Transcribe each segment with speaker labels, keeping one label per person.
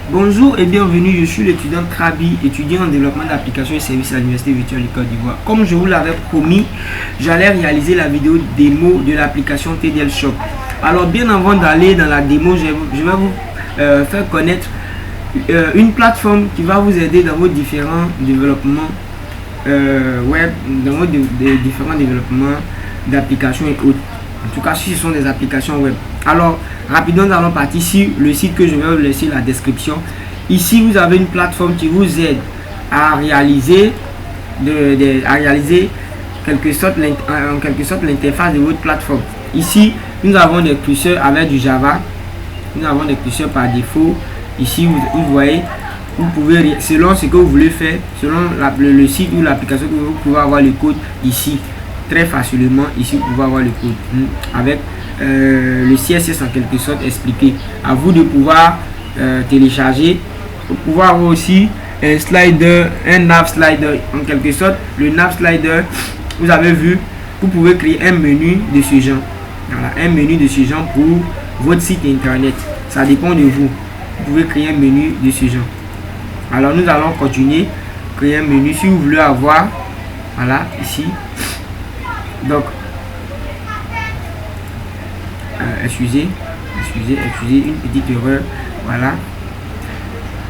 Speaker 1: Bonjour et bienvenue, je suis l'étudiant Trabi, étudiant en développement d'applications et services à l'Université virtuelle du Côte d'Ivoire. Comme je vous l'avais promis, j'allais réaliser la vidéo démo de l'application TDL Shop. Alors bien avant d'aller dans la démo, je vais vous faire connaître une plateforme qui va vous aider dans vos différents développements web, dans vos différents développements d'applications et autres. En tout cas, si ce sont des applications web. Alors, rapidement, nous allons partir sur le site que je vais vous laisser la description. Ici, vous avez une plateforme qui vous aide à réaliser, en quelque sorte l'interface de votre plateforme. Ici, nous avons des curseurs avec du Java. Nous avons des curseurs par défaut. Ici, vous voyez, vous pouvez, selon ce que vous voulez faire, selon le site ou l'application, vous pouvez avoir le code ici. Très facilement, ici, vous pouvez avoir le code avec le CSS en quelque sorte expliqué. À vous de pouvoir télécharger. Vous pouvez avoir aussi un slider, un nav slider en quelque sorte. Le nav slider, vous avez vu, vous pouvez créer un menu de ce genre. Voilà, un menu de ce genre pour votre site internet. Ça dépend de vous. Vous pouvez créer un menu de ce genre. Alors nous allons continuer. Créer un menu si vous voulez avoir. Voilà, ici. Donc, excusez, une petite erreur. Voilà.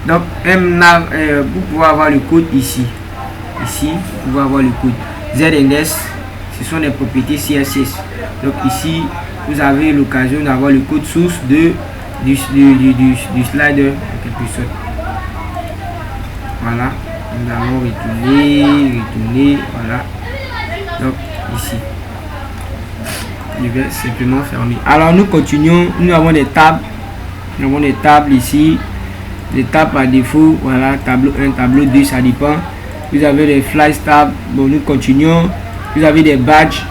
Speaker 1: Donc, vous pouvez avoir le code ici. Ici, vous pouvez avoir le code ZNS. Ce sont des propriétés CSS. Donc, ici, vous avez l'occasion d'avoir le code source du slider en quelque sorte. Voilà. Nous allons retourner. Voilà. Donc, ici. Je vais simplement fermer. Alors nous continuons. Nous avons des tables. Nous avons des tables ici. Des tables par défaut. Voilà, tableau 1, tableau 2, ça dépend. Vous avez des fly tabs. Bon, nous continuons. Vous avez des badges.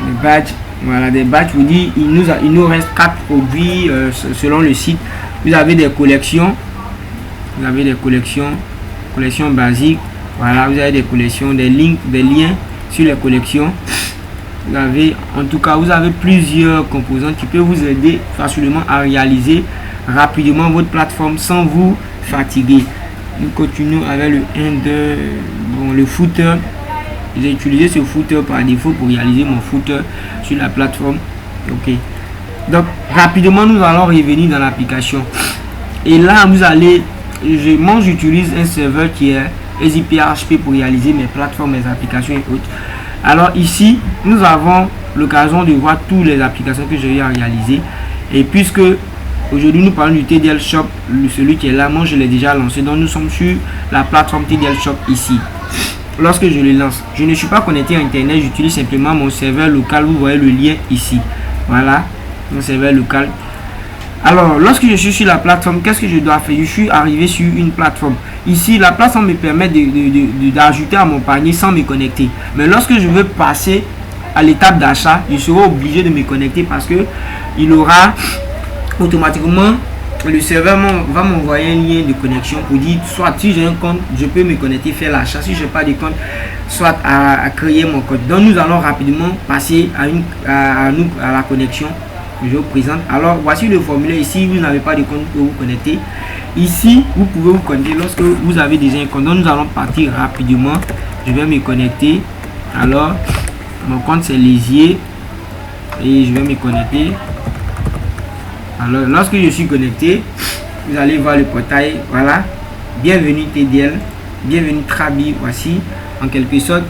Speaker 1: Des badges. Voilà, des badges. Vous dit, il nous reste 4 produits selon le site. Vous avez des collections. Vous avez des collections basiques. Voilà, vous avez des collections, des liens sur les collections. Vous avez, en tout cas, vous avez plusieurs composants qui peuvent vous aider facilement à réaliser rapidement votre plateforme sans vous fatiguer. Nous continuons avec le le footer. J'ai utilisé ce footer par défaut pour réaliser mon footer sur la plateforme. Ok. Donc rapidement nous allons revenir dans l'application. Et là j'utilise un serveur qui est EasyPHP pour réaliser mes plateformes, mes applications et autres. Alors ici, nous avons l'occasion de voir toutes les applications que j'ai réalisées. Et puisque aujourd'hui nous parlons du TDL Shop, celui qui est là, moi je l'ai déjà lancé. Donc nous sommes sur la plateforme TDL Shop ici. Lorsque je le lance, je ne suis pas connecté à Internet, j'utilise simplement mon serveur local. Vous voyez le lien ici. Voilà, mon serveur local. Alors, lorsque je suis sur la plateforme, qu'est-ce que je dois faire? Je suis arrivé sur une plateforme. Ici, la plateforme me permet d'ajouter à mon panier sans me connecter. Mais lorsque je veux passer à l'étape d'achat, je serai obligé de me connecter parce que il aura automatiquement, le serveur va m'envoyer un lien de connexion pour dire soit si j'ai un compte, je peux me connecter, faire l'achat. Si je n'ai pas de compte, soit à créer mon compte. Donc, nous allons rapidement passer à la connexion. Je vous présente. Alors voici le formulaire. Ici vous n'avez pas de compte pour vous connecter. Ici vous pouvez vous connecter lorsque vous avez déjà un compte. Donc nous allons partir rapidement. Je vais me connecter. Alors mon compte c'est Lisier et je vais me connecter. Alors lorsque je suis connecté, vous allez voir le portail. Voilà, bienvenue TDL, bienvenue Trabi. Voici en quelque sorte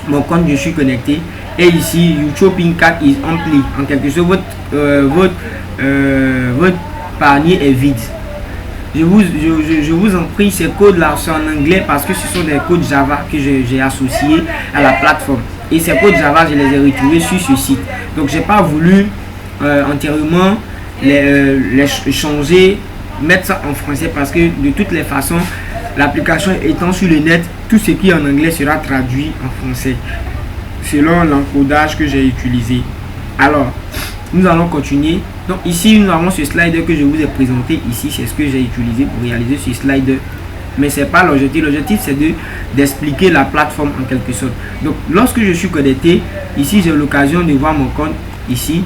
Speaker 1: mon compte. Je suis connecté. Et ici, your shopping cart is empty. En quelque sorte, votre panier est vide. Je vous en prie, ces codes-là sont en anglais parce que ce sont des codes Java que j'ai associés à la plateforme. Et ces codes Java, je les ai retrouvés sur ce site. Donc, j'ai pas voulu antérieurement les changer, mettre ça en français parce que de toutes les façons, l'application étant sur le net, tout ce qui est en anglais sera traduit en français selon l'encodage que j'ai utilisé. Alors nous allons continuer. Donc ici nous avons ce slider que je vous ai présenté ici. C'est ce que j'ai utilisé pour réaliser ce slider, mais c'est pas l'objectif. L'objectif c'est d'expliquer la plateforme en quelque sorte. Donc lorsque je suis connecté ici, j'ai l'occasion de voir mon compte ici.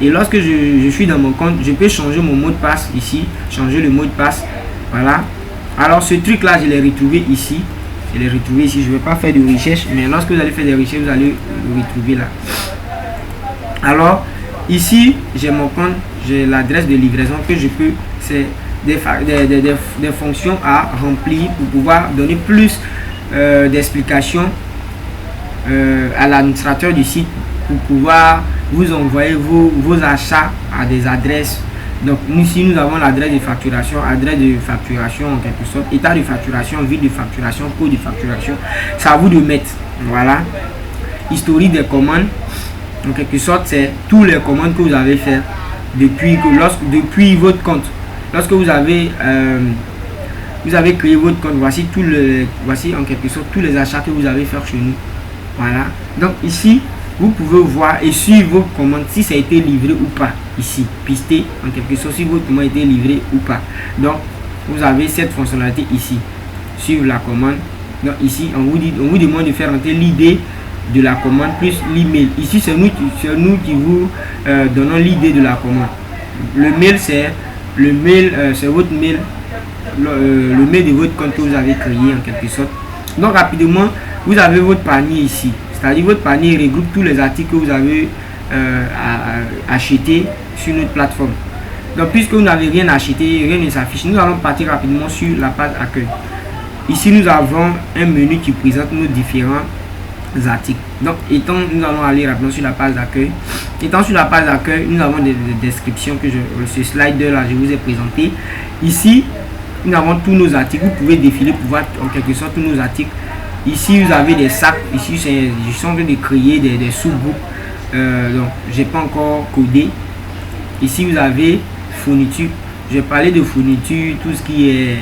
Speaker 1: Et lorsque je suis dans mon compte, je peux changer mon mot de passe ici, changer le mot de passe. Voilà. Alors ce truc là, je l'ai retrouvé ici. Je l'ai retrouvé ici. Je ne vais pas faire de recherche, mais lorsque vous allez faire des recherches, vous allez le retrouver là. Alors ici, j'ai mon compte, j'ai l'adresse de livraison que je peux, c'est des fonctions à remplir pour pouvoir donner plus d'explications à l'administrateur du site pour pouvoir vous envoyer vos achats à des adresses. Donc ici nous avons l'adresse de facturation en quelque sorte, état de facturation, ville de facturation, code de facturation. C'est à vous de mettre. Voilà. Historique des commandes. En quelque sorte, c'est tous les commandes que vous avez fait depuis votre compte. Lorsque vous avez créé votre compte, voici en quelque sorte tous les achats que vous avez fait chez nous. Voilà. Donc ici, vous pouvez voir et suivre vos commandes si ça a été livré ou pas. Ici, pister en quelque sorte si votre commande a été livrée ou pas. Donc, vous avez cette fonctionnalité ici. Suivre la commande. Donc ici, on vous demande de faire entrer l'idée de la commande plus l'email. Ici, c'est nous qui vous donnons l'idée de la commande. Le mail, c'est votre mail, le mail de votre compte que vous avez créé en quelque sorte. Donc rapidement, vous avez votre panier ici. C'est-à-dire votre panier regroupe tous les articles que vous avez achetés sur notre plateforme. Donc puisque vous n'avez rien acheté, rien ne s'affiche, nous allons partir rapidement sur la page accueil. Ici, nous avons un menu qui présente nos différents articles. Donc nous allons aller rapidement sur la page d'accueil. Étant sur la page d'accueil, nous avons des descriptions que ce slider là je vous ai présenté. Ici nous avons tous nos articles. Vous pouvez défiler pour voir en quelque sorte tous nos articles. Ici vous avez des sacs. Ici je suis en train de créer des sous-groupes, donc j'ai pas encore codé. Ici vous avez fourniture. Je vais parler de fourniture, tout ce qui est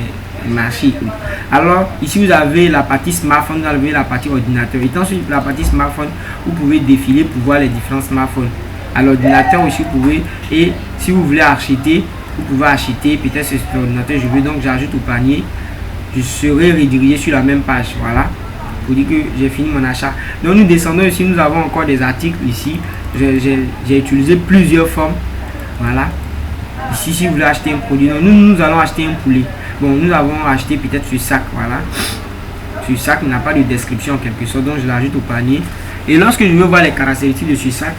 Speaker 1: marché. Alors ici vous avez la partie smartphone, vous avez la partie ordinateur. Étant sur la partie smartphone, vous pouvez défiler pour voir les différents smartphones. À l'ordinateur aussi vous pouvez, et si vous voulez acheter, vous pouvez acheter. Peut-être c'est sur l'ordinateur, je veux donc j'ajoute au panier, je serai redirigé sur la même page. Voilà, pour dire que j'ai fini mon achat. Donc nous descendons ici, nous avons encore des articles ici. J'ai utilisé plusieurs formes. Voilà, ici si vous voulez acheter un produit, donc, nous allons acheter un poulet. Bon, nous avons acheté peut-être ce sac. Voilà, ce sac n'a pas de description en quelque sorte, donc je l'ajoute au panier. Et lorsque je veux voir les caractéristiques de ce sac,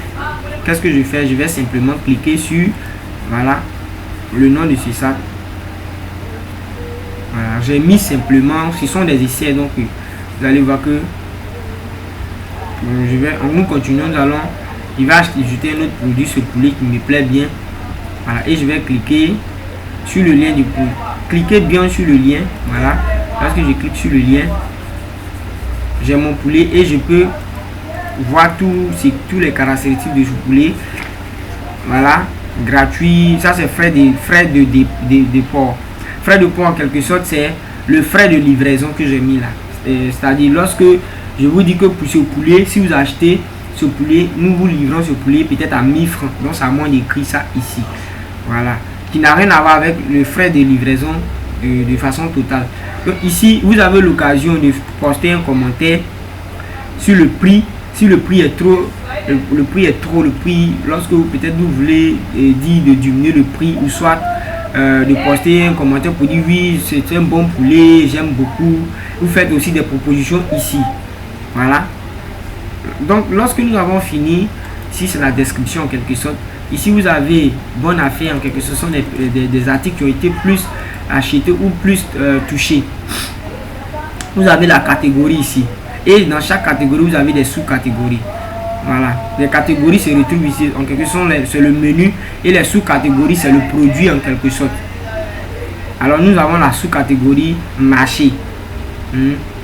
Speaker 1: qu'est-ce que je fais? Je vais simplement cliquer sur, voilà, le nom de ce sac. Voilà, j'ai mis simplement, ce sont des essais, donc vous allez voir que en nous continuons, il va ajouter un autre produit, ce poulet qui me plaît bien. Voilà, et je vais cliquer sur le lien du poulet. Cliquez bien sur le lien. Voilà, lorsque je clique sur le lien, j'ai mon poulet et je peux voir tous les caractéristiques de ce poulet. Voilà, gratuit. Ça c'est frais de port. Frais de port en quelque sorte, c'est le frais de livraison que j'ai mis là. C'est-à-dire lorsque je vous dis que pour ce poulet, si vous achetez ce poulet, nous vous livrons ce poulet peut-être à 1000 francs. Donc ça moins écrit ça ici. Voilà, qui n'a rien à voir avec le frais de livraison de façon totale. Donc ici vous avez l'occasion de poster un commentaire sur le prix. Si le prix est trop, le prix, lorsque peut-être vous voulez dire de diminuer le prix, ou soit de poster un commentaire pour dire oui c'est un bon poulet, j'aime beaucoup. Vous faites aussi des propositions ici. Voilà, donc lorsque nous avons fini, ici c'est la description en quelque sorte. Ici vous avez bonne affaire en quelque sorte, ce sont des articles qui ont été plus achetés ou plus touchés. Vous avez la catégorie ici, et dans chaque catégorie vous avez des sous-catégories. Voilà, les catégories se retrouvent ici en quelque sorte, c'est le menu, et les sous-catégories c'est le produit en quelque sorte. Alors nous avons la sous-catégorie marché,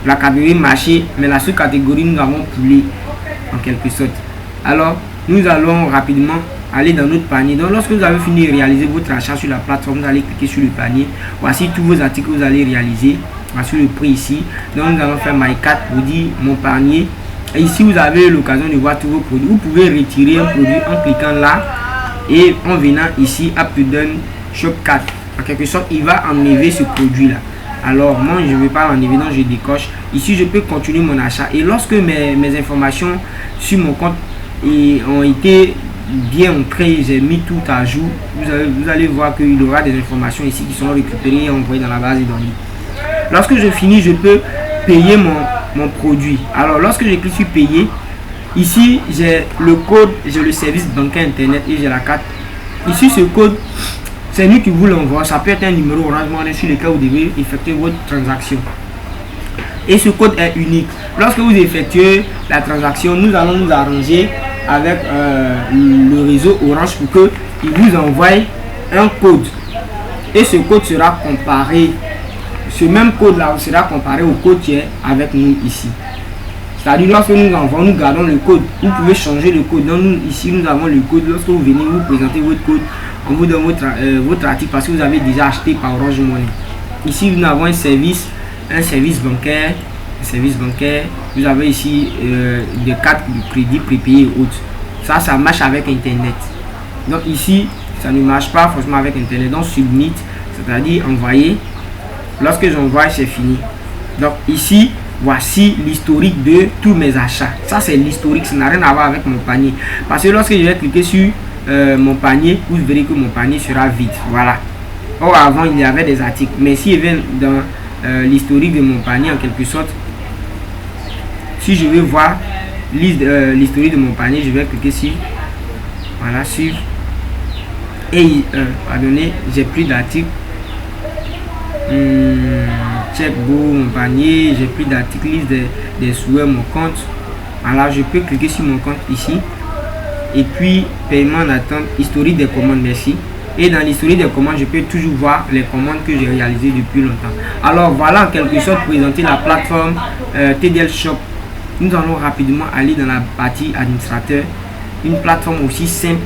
Speaker 1: la catégorie marché, mais la sous-catégorie nous avons poulet en quelque sorte. Alors nous allons rapidement aller dans notre panier. Donc lorsque vous avez fini de réaliser votre achat sur la plateforme, vous allez cliquer sur le panier. Voici tous vos articles que vous allez réaliser. Voici le prix ici. Donc nous allons faire My Cart pour dire mon panier. Et ici vous avez l'occasion de voir tous vos produits. Vous pouvez retirer un produit en cliquant là et en venant ici Up to Done Shop Cart. En quelque sorte, il va enlever ce produit là. Alors moi je ne vais pas l'enlever, donc je décoche. Ici je peux continuer mon achat. Et lorsque mes informations sur mon compte ont été bien entré, j'ai mis tout à jour. Vous allez voir qu'il y aura des informations ici qui seront récupérées et envoyées dans la base de données. Lorsque je finis, je peux payer mon produit. Alors lorsque je clique sur payer, ici j'ai le code, j'ai le service bancaire internet et j'ai la carte. Ici ce code, c'est lui qui vous l'envoie. Ça peut être un numéro Orange Money sur lequel vous devez effectuer votre transaction. Et ce code est unique. Lorsque vous effectuez la transaction, nous allons nous arranger avec le réseau Orange pour qu'il vous envoie un code. Et ce code sera comparé. Ce même code là sera comparé au code qui est avec nous ici. C'est-à-dire lorsque nous envoyons, nous gardons le code. Vous pouvez changer le code. Donc nous, ici nous avons le code. Lorsque vous venez, vous présentez votre code. On vous donne votre article parce que vous avez déjà acheté par Orange Money. Ici nous avons un service bancaire. Vous avez ici des cartes de crédit prépayées et autres. Ça marche avec internet. Donc ici ça ne marche pas forcément avec internet. Donc submit, c'est-à-dire envoyer. Lorsque j'envoie, c'est fini. Donc ici voici l'historique de tous mes achats. Ça c'est l'historique, ça n'a rien à voir avec mon panier. Parce que lorsque je vais cliquer sur mon panier, vous verrez que mon panier sera vide. Voilà. Or avant il y avait des articles. Mais si je viens dans l'historique de mon panier en quelque sorte, si je veux voir l'historique de mon panier, je vais cliquer sur voilà, sur et pardonnez, j'ai plus d'articles. Checkbook, mon panier, j'ai plus d'articles, liste des souhaits, mon compte. Alors je peux cliquer sur mon compte ici et puis paiement en attente, historique des commandes, merci. Et dans l'historique des commandes, je peux toujours voir les commandes que j'ai réalisées depuis longtemps. Alors voilà en quelque sorte présenter la plateforme TDL Shop. Nous allons rapidement aller dans la partie administrateur. Une plateforme aussi simple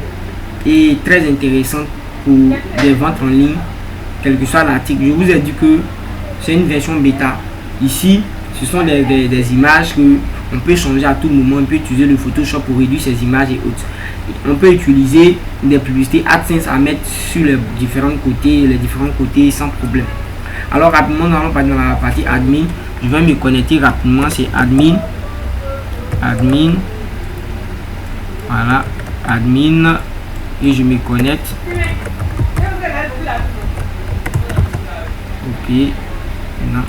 Speaker 1: et très intéressante pour des ventes en ligne, quel que soit l'article. Je vous ai dit que c'est une version bêta. Ici, ce sont des images que on peut changer à tout moment. On peut utiliser le Photoshop pour réduire ces images et autres. On peut utiliser des publicités AdSense à mettre sur les différents côtés sans problème. Alors rapidement, nous allons passer dans la partie admin. Je vais me connecter rapidement. C'est admin. Voilà, admin. Et je me connecte. Ok. Non.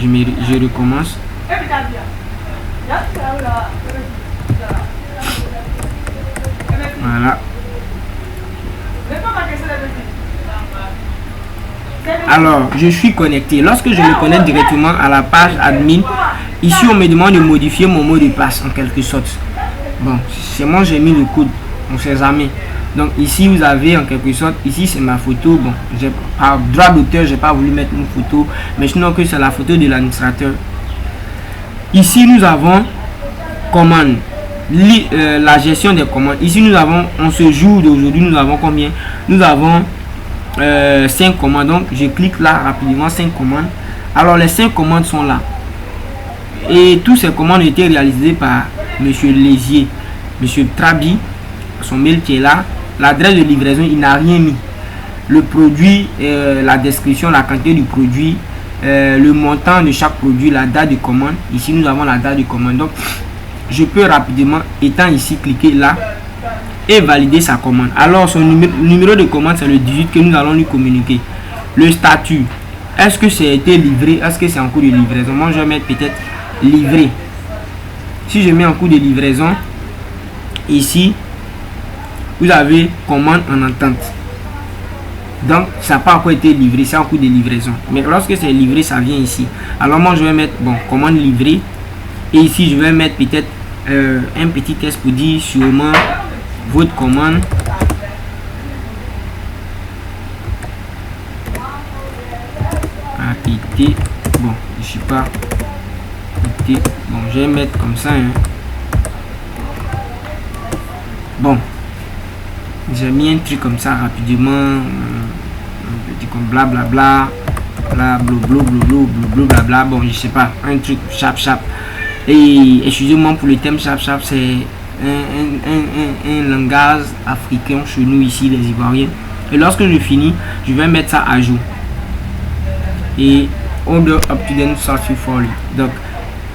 Speaker 1: Je recommence. Voilà. Alors, je suis connecté. Lorsque je me connecte directement à la page admin, ici on me demande de modifier mon mot de passe en quelque sorte. Bon, c'est moi j'ai mis le code, on sait jamais. Donc ici vous avez en quelque sorte, ici c'est ma photo. Bon, j'ai par droit d'auteur, j'ai pas voulu mettre une photo, mais sinon que c'est la photo de l'administrateur. Ici nous avons commande, la gestion des commandes. Ici nous avons, en ce jour d'aujourd'hui, nous avons combien? Nous avons 5 commandes. Donc je clique là rapidement, 5 commandes. Alors les 5 commandes sont là. Et toutes ces commandes ont été réalisées par Monsieur Lézier, Monsieur Trabi, son mail qui est là. L'adresse de livraison, il n'a rien mis. Le produit, la description, la quantité du produit, le montant de chaque produit, la date de commande. Ici nous avons la date de commande. Donc je peux rapidement, étant ici, cliquer là et valider sa commande. Alors son numéro de commande, c'est le 18 que nous allons lui communiquer. Le statut, est-ce que c'est été livré, est-ce que c'est en cours de livraison? Moi je vais mettre peut-être livré. Si je mets en cours de livraison, ici vous avez commande en attente. Donc ça n'a pas encore été livré, c'est en cours de livraison. Mais lorsque c'est livré, ça vient ici. Alors moi je vais mettre bon commande livrée. Et ici je vais mettre peut-être un petit test pour dire sûrement votre commande a été bon, je sais pas été, bon, je vais mettre comme ça hein. Bon, j'ai mis un truc comme ça rapidement, comme blablabla, blablabla, bon, je sais pas, un truc chap. Et excusez-moi pour le thème chap, c'est un langage africain chez nous ici, les Ivoiriens. Et lorsque je finis, je vais mettre ça à jour. Et order up to date satisfactory. Donc,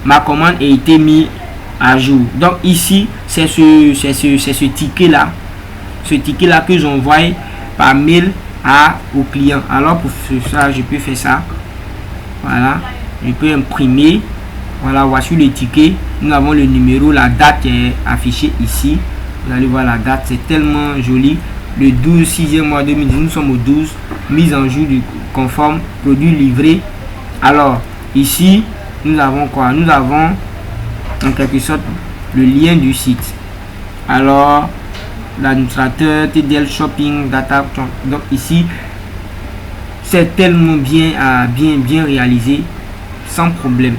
Speaker 1: ma commande a été mise à jour. Donc ici, c'est ce ticket-là. Ce ticket-là que j'envoie par mail au client. Alors pour ça, je peux faire ça. Voilà. Je peux imprimer. Voilà, voici le ticket. Nous avons le numéro, la date est affichée ici. Vous allez voir la date, c'est tellement joli. Le 12 6e mois 2010, nous sommes au 12. Mise en jour du conforme, produit livré. Alors ici, nous avons quoi? Nous avons en quelque sorte le lien du site. Alors l'administrateur TDL Shopping Data. Donc ici, c'est tellement bien réalisé, sans problème.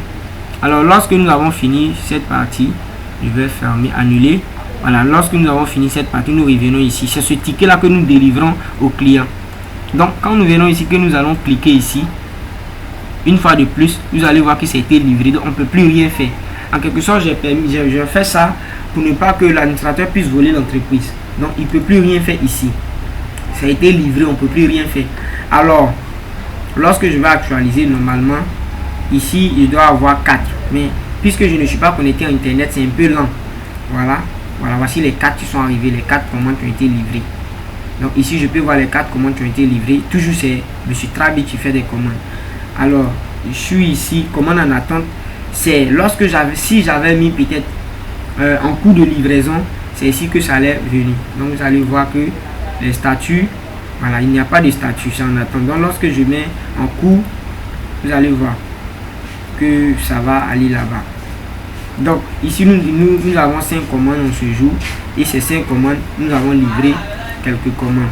Speaker 1: Alors lorsque nous avons fini cette partie, je vais fermer, annuler. Voilà, lorsque nous avons fini cette partie, nous revenons ici. C'est ce ticket là que nous délivrons au client. Donc quand nous venons ici, que nous allons cliquer ici, une fois de plus, vous allez voir que ça a été livré. Donc on ne peut plus rien faire. En quelque sorte, j'ai fait ça pour ne pas que l'administrateur puisse voler l'entreprise. Donc il ne peut plus rien faire ici. Ça a été livré, on ne peut plus rien faire. Alors, lorsque je vais actualiser, normalement, ici, il doit avoir 4. Mais puisque je ne suis pas connecté à Internet, c'est un peu lent. Voilà. Voilà, voici les 4 qui sont arrivés, les 4 commandes qui ont été livrées. Donc ici, je peux voir les 4 commandes qui ont été livrées. Toujours, c'est M. Trabi qui fait des commandes. Alors, je suis ici, commande en attente. C'est lorsque si j'avais mis peut-être en cours de livraison, c'est ici que ça allait venir. Donc vous allez voir que les statuts, voilà, il n'y a pas de statut, c'est en attente. Donc lorsque je mets en cours, vous allez voir que ça va aller là-bas. Donc ici nous avons 5 commandes en ce jour, et ces 5 commandes, nous avons livré quelques commandes.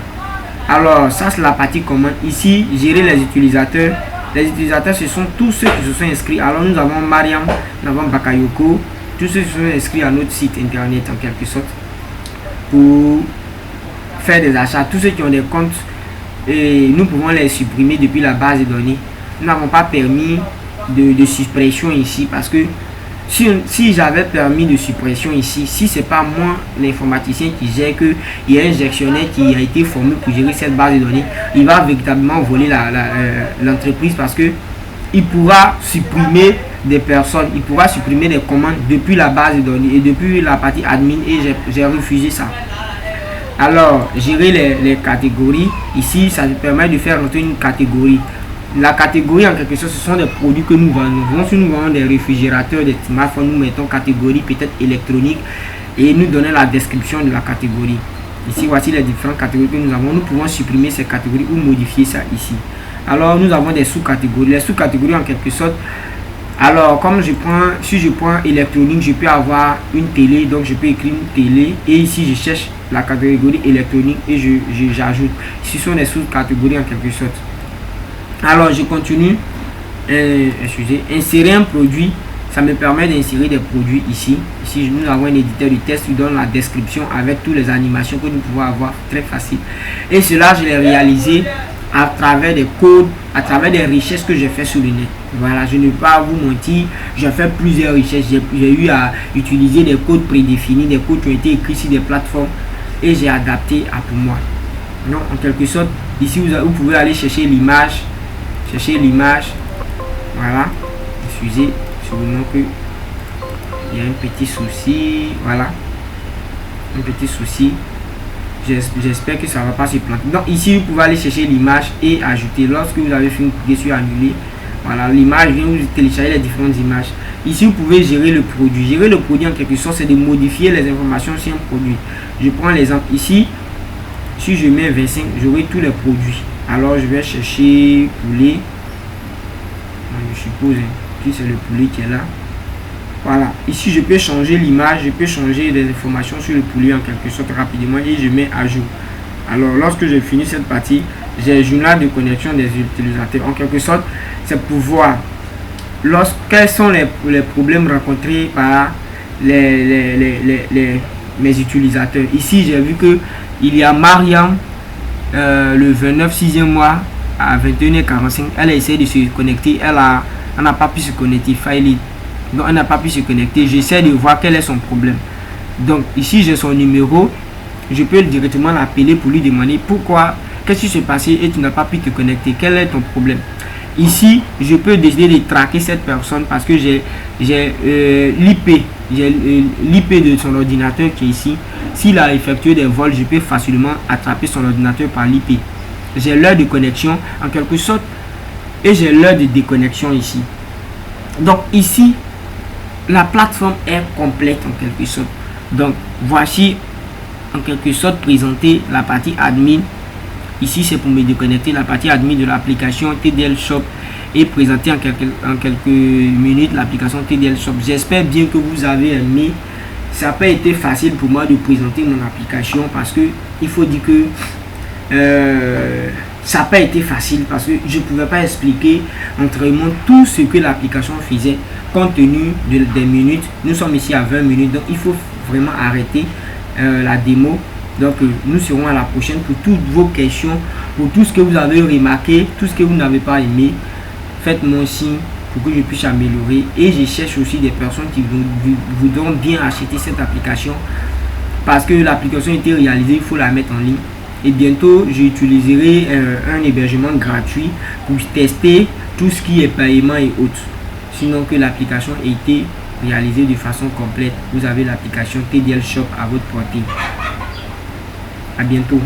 Speaker 1: Alors ça, c'est la partie commande. Ici, gérer les utilisateurs. Les utilisateurs, ce sont tous ceux qui se sont inscrits. Alors nous avons Mariam, nous avons Bakayoko, tous ceux qui se sont inscrits à notre site internet en quelque sorte pour faire des achats. Tous ceux qui ont des comptes, et nous pouvons les supprimer depuis la base de données. Nous n'avons pas permis de suppression ici, parce que si j'avais permis de suppression ici, si c'est pas moi l'informaticien qui gère, que il y a un gestionnaire qui a été formé pour gérer cette base de données, il va véritablement voler l'entreprise, parce que il pourra supprimer des personnes, il pourra supprimer des commandes depuis la base de données et depuis la partie admin, et j'ai refusé ça. Alors gérer les catégories, ici ça permet de faire rentrer une catégorie. La catégorie, en quelque sorte, ce sont des produits que nous vendons. Si nous vendons des réfrigérateurs, des smartphones, nous mettons catégorie peut-être électronique et nous donnons la description de la catégorie. Ici, voici les différentes catégories que nous avons. Nous pouvons supprimer ces catégories ou modifier ça ici. Alors, nous avons des sous-catégories. Les sous-catégories, en quelque sorte, alors comme si je prends électronique, je peux avoir une télé, donc je peux écrire une télé, et ici je cherche la catégorie électronique et j'ajoute. Ici sont des sous-catégories en quelque sorte. Alors je continue. Insérer un produit, ça me permet d'insérer des produits ici. Ici nous avons un éditeur de test qui donne la description avec toutes les animations que nous pouvons avoir, très facile. Et cela, je l'ai réalisé à travers des codes, à travers des recherches que j'ai fait sur le net. Voilà, je ne vais pas vous mentir, j'ai fait plusieurs recherches. J'ai eu à utiliser des codes prédéfinis, des codes qui ont été écrits sur des plateformes, et j'ai adapté à pour moi. Donc en quelque sorte, ici vous pouvez aller chercher l'image. Voilà, excusez sûrement que il y a un petit souci. Voilà, un petit souci. J'espère que ça ne va pas se planter. Donc ici vous pouvez aller chercher l'image et ajouter. Lorsque vous avez fini, cliquez sur annuler. Voilà, l'image vient, vous télécharger les différentes images. Ici vous pouvez gérer le produit. Gérer le produit en quelque sorte, c'est de modifier les informations sur un produit. Je prends l'exemple ici. Si je mets 25, j'aurai tous les produits. Alors je vais chercher poulet. Je suppose que c'est le poulet qui est là. Voilà, ici je peux changer l'image, je peux changer les informations sur le poulet en quelque sorte rapidement, et je mets à jour. Alors lorsque j'ai fini cette partie, j'ai un journal de connexion des utilisateurs. En quelque sorte, c'est pour voir quels sont les problèmes rencontrés par mes utilisateurs. Ici j'ai vu que il y a Mariam, le 29 6e mois à 21h45, elle a essayé de se connecter, elle n'a pas pu se connecter, donc elle n'a pas pu se connecter. J'essaie de voir quel est son problème. Donc ici j'ai son numéro, je peux directement l'appeler pour lui demander pourquoi, qu'est-ce qui s'est passé et tu n'as pas pu te connecter, quel est ton problème. Ici, je peux décider de traquer cette personne parce que j'ai l'IP. J'ai l'IP de son ordinateur qui est ici. S'il a effectué des vols, je peux facilement attraper son ordinateur par l'IP. J'ai l'heure de connexion en quelque sorte et j'ai l'heure de déconnexion ici. Donc ici, la plateforme est complète en quelque sorte. Donc voici en quelque sorte présenter la partie admin. Ici, c'est pour me déconnecter. La partie admin de l'application TDL Shop est présentée en quelques minutes. L'application TDL Shop. J'espère bien que vous avez aimé. Ça n'a pas été facile pour moi de présenter mon application parce que il faut dire que ça n'a pas été facile parce que je ne pouvais pas expliquer entre moi tout ce que l'application faisait compte tenu des minutes. Nous sommes ici à 20 minutes, donc il faut vraiment arrêter la démo. Donc nous serons à la prochaine pour toutes vos questions, pour tout ce que vous avez remarqué, tout ce que vous n'avez pas aimé. Faites-moi signe pour que je puisse améliorer. Et je cherche aussi des personnes qui voudront bien acheter cette application parce que l'application a été réalisée, il faut la mettre en ligne. Et bientôt, j'utiliserai un hébergement gratuit pour tester tout ce qui est paiement et autres. Sinon que l'application ait été réalisée de façon complète. Vous avez l'application TDL Shop à votre portée. À bientôt.